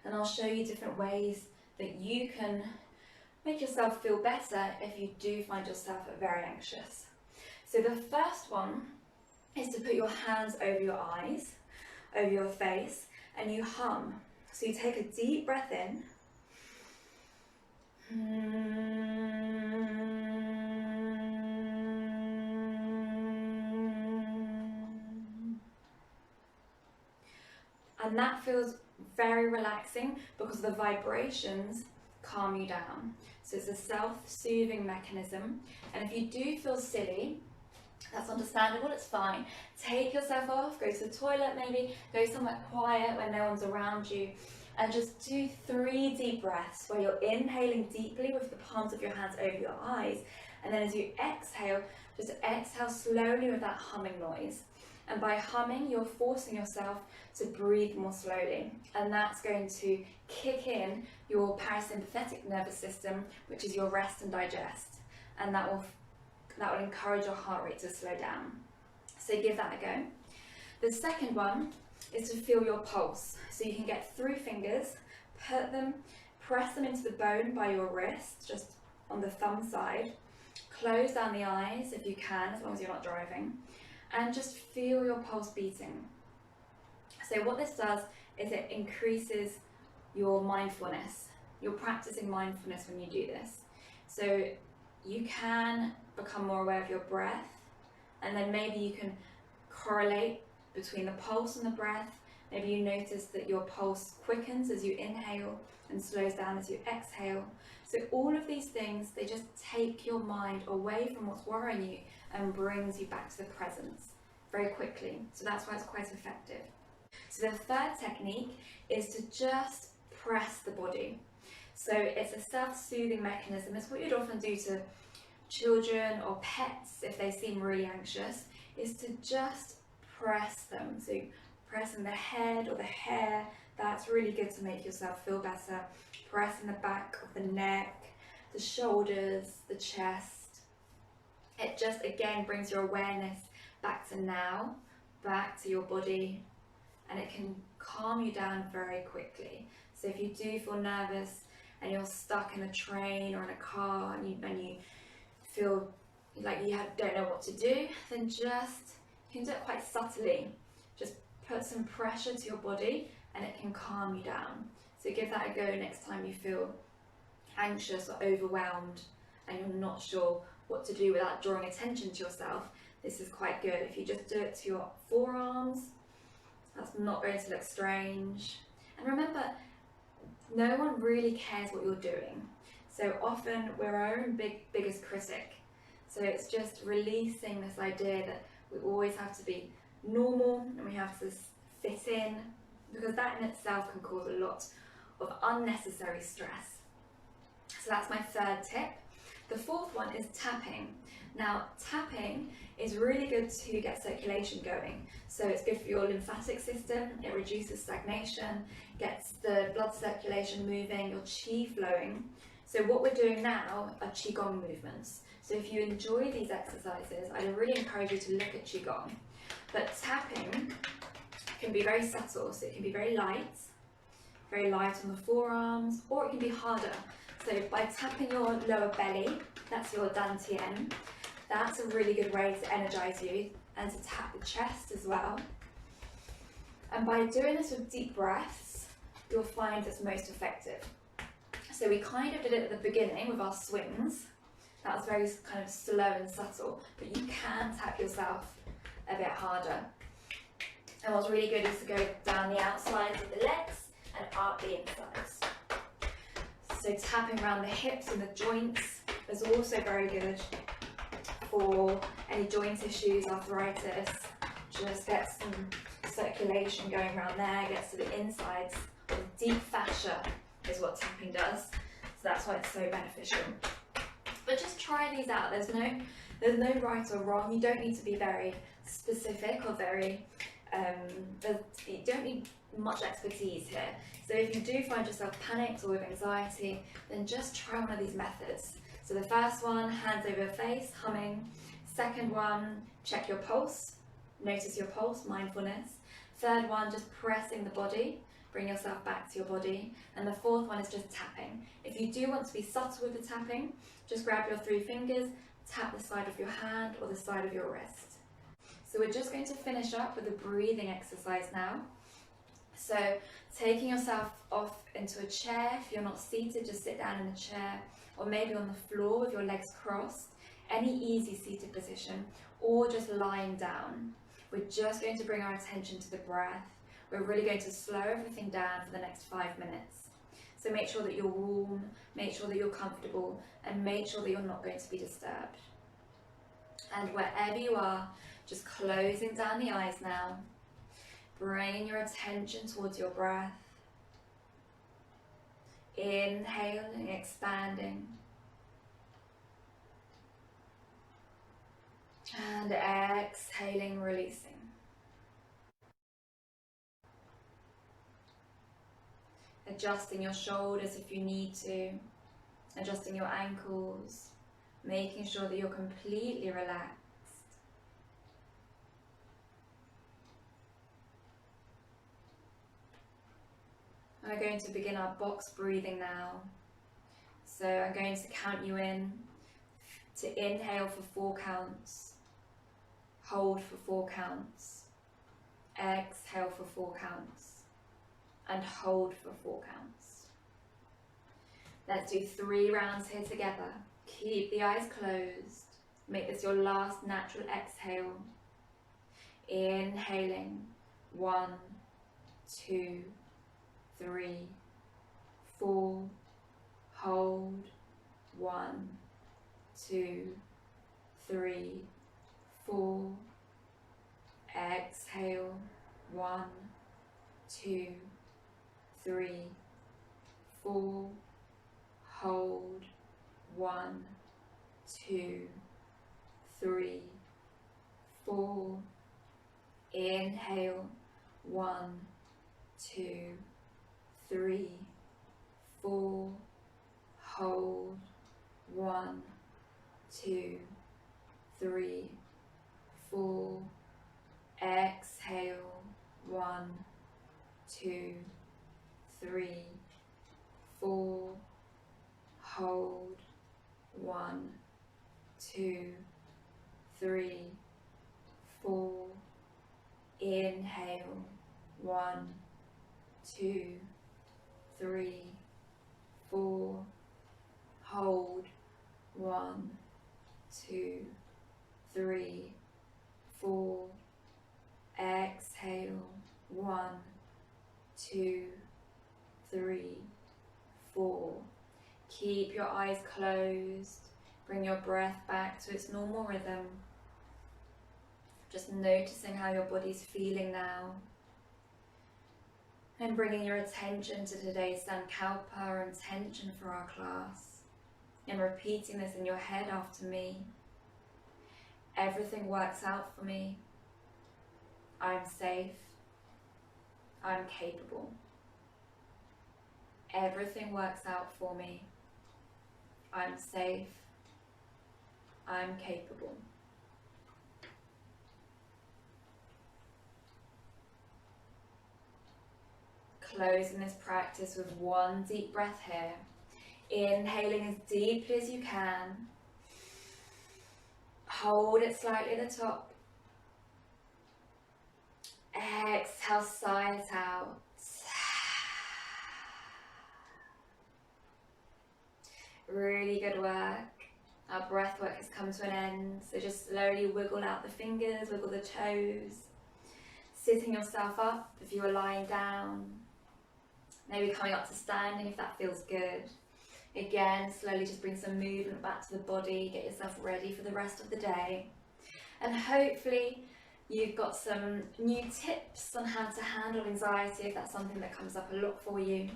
and I'll show you different ways that you can make yourself feel better if you do find yourself very anxious. So the first one is to put your hands over your eyes, over your face, and you hum. So you take a deep breath in. And that feels very relaxing because the vibrations calm you down. So it's a self-soothing mechanism. And if you do feel silly, that's understandable, it's fine. Take yourself off, go to the toilet maybe, go somewhere quiet where no one's around you, and just do 3 deep breaths where you're inhaling deeply with the palms of your hands over your eyes, and then as you exhale, just exhale slowly with that humming noise. And by humming, you're forcing yourself to breathe more slowly, and that's going to kick in your parasympathetic nervous system, which is your rest and digest, and that will encourage your heart rate to slow down. So give that a go. The second one is to feel your pulse. So you can get 3 fingers, press them into the bone by your wrist, just on the thumb side. Close down the eyes if you can, as long as you're not driving, and just feel your pulse beating. So what this does is it increases your mindfulness. You're practicing mindfulness when you do this. So you can become more aware of your breath, and then maybe you can correlate between the pulse and the breath. Maybe you notice that your pulse quickens as you inhale and slows down as you exhale. So all of these things, they just take your mind away from what's worrying you and brings you back to the present very quickly. So that's why it's quite effective. So the third technique is to just press the body. So it's a self-soothing mechanism. It's what you'd often do to children or pets if they seem really anxious, is to just press them. So pressing the head or the hair, that's really good to make yourself feel better. Pressing the back of the neck, the shoulders, the chest. It just again brings your awareness back to now, back to your body, and it can calm you down very quickly. So if you do feel nervous and you're stuck in a train or in a car and you feel like you don't know what to do, then you can do it quite subtly. Just put some pressure to your body and it can calm you down. So give that a go next time you feel anxious or overwhelmed and you're not sure what to do without drawing attention to yourself. This is quite good. If you just do it to your forearms, that's not going to look strange. And remember, no one really cares what you're doing. So often we're our own biggest critic. So it's just releasing this idea that we always have to be normal and we have to fit in, because that in itself can cause a lot of unnecessary stress. So that's my third tip. The fourth one is tapping. Now, tapping is really good to get circulation going. So it's good for your lymphatic system, it reduces stagnation, gets the blood circulation moving, your qi flowing. So what we're doing now are qigong movements. So if you enjoy these exercises, I'd really encourage you to look at qigong. But tapping can be very subtle, so it can be very light on the forearms, or it can be harder. So by tapping your lower belly, that's your dantian, that's a really good way to energize you, and to tap the chest as well. And by doing this with deep breaths, you'll find it's most effective. So we kind of did it at the beginning with our swings. That was very kind of slow and subtle, but you can tap yourself a bit harder. And what's really good is to go down the outsides of the legs and up the insides. So tapping around the hips and the joints is also very good for any joint issues, arthritis. Just get some circulation going around there, gets to the insides. The deep fascia is what tapping does, so that's why it's so beneficial. But just try these out. There's no right or wrong. You don't need to be very specific or very you don't need much expertise here. So if you do find yourself panicked or with anxiety, then just try one of these methods. So the first one, hands over face, humming. Second one, check your pulse, notice your pulse, mindfulness. Third one, just pressing the body, bring yourself back to your body. And the fourth one is just tapping. If you do want to be subtle with the tapping, just grab your 3 fingers, tap the side of your hand or the side of your wrist. So we're just going to finish up with a breathing exercise now. So taking yourself off into a chair. If you're not seated, just sit down in a chair, or maybe on the floor with your legs crossed, any easy seated position, or just lying down. We're just going to bring our attention to the breath. We're really going to slow everything down for the next 5 minutes. So make sure that you're warm, make sure that you're comfortable, and make sure that you're not going to be disturbed. And wherever you are, just closing down the eyes now, bringing your attention towards your breath. Inhaling, expanding. And exhaling, releasing. Adjusting your shoulders if you need to, adjusting your ankles, making sure that you're completely relaxed. We're going to begin our box breathing now. So I'm going to count you in to inhale for 4 counts, hold for 4 counts, exhale for 4 counts, and hold for 4 counts. Let's do 3 rounds here together. Keep the eyes closed. Make this your last natural exhale. Inhaling, 1, 2, 3, 4, hold, 1, 2, 3, 4, exhale, 1, 2, 3, 4, hold, 1, 2, 3, 4, inhale, 1, 2, 3, 4, hold, 1, 2, 3, 4, exhale, 1, 2, 3, 4, hold, 1, 2, 3, 4, inhale, 1, 2, 3, 4, hold, 1, 2, 3, 4, exhale, 1, 2, 3, 4. Keep your eyes closed. Bring your breath back to its normal rhythm. Just noticing how your body's feeling now. And bringing your attention to today's Sankalpa, our intention for our class. And repeating this in your head after me. Everything works out for me. I'm safe. I'm capable. Everything works out for me. I'm safe. I'm capable. Closing this practice with 1 deep breath here. Inhaling as deeply as you can. Hold it slightly at the top. Exhale, sigh it out. Really good work. Our breath work has come to an end. So just slowly wiggle out the fingers, wiggle the toes. Sitting yourself up if you are lying down. Maybe coming up to standing if that feels good. Again, slowly just bring some movement back to the body. Get yourself ready for the rest of the day. And hopefully you've got some new tips on how to handle anxiety if that's something that comes up a lot for you.